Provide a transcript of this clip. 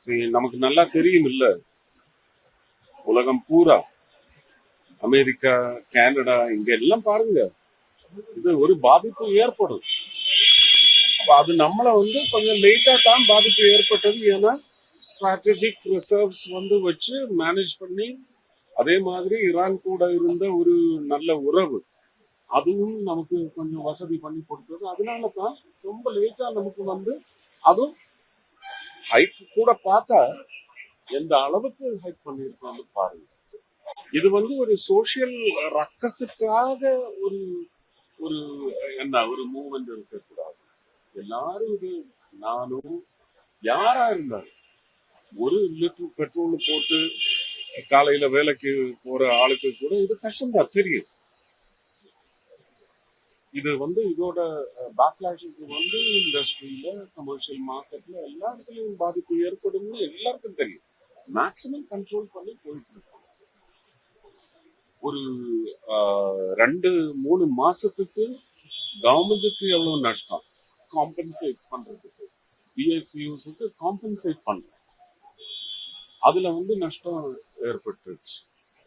சரி, நமக்கு நல்லா தெரியும் இல்ல, உலகம் பூரா அமெரிக்கா, கனடா, இங்க எல்லாம் பாருங்க, இது ஒரு பாதிப்பு ஏற்படும். அது நம்மள கொஞ்சம் லேட்டா தான் பாதிப்பு ஏற்பட்டது. ஏன்னா ஸ்ட்ராட்டஜிக் ரிசர்வ்ஸ் வச்சு மேனேஜ் பண்ணி, அதே மாதிரி ஈரான் கூட இருந்த ஒரு நல்ல உறவு அதுவும் நமக்கு கொஞ்சம் வசதி பண்ணி கொடுத்தது. அதனால தான் ரொம்ப லேட்டா நமக்கு அதுவும் ஹைக் கூட பார்த்தா எந்த அளவுக்கு ஹைக் பண்ணியிருக்காங்க பாருங்க. இது ஒரு சோசியல் ரக்கஸுக்காக ஒரு ஒரு ஒரு மூவ்மெண்ட் இருக்கக்கூடாது. எல்லாரும் இது, நானும் யாரா இருந்தாலும் ஒரு லிட்டர் பெட்ரோல் போட்டு காலையில வேலைக்கு போற ஆளுக்கு கூட இது கஷ்டம்தான் தெரியும். இது இதோட பேக்லாஷஸ் இண்டஸ்ட்ரியில, கமர்ஷியல் மார்க்கெட்ல எல்லா இடத்துலயும் பாதிப்பு ஏற்படும்னு எல்லாருக்கும் தெரியும். மேக்சிமம் கண்ட்ரோல் பண்ணி போயிட்டு இருக்கோம். ஒரு 2-3 மாசத்துக்கு கவர்மெண்ட்டுக்கு எவ்வளவு நஷ்டம் காம்பன்சேட் பண்றதுக்கு, பிஎஸ்யூஸுக்கு காம்பன்சேட் பண்றோம். அதுல நஷ்டம் ஏற்பட்டுருச்சு.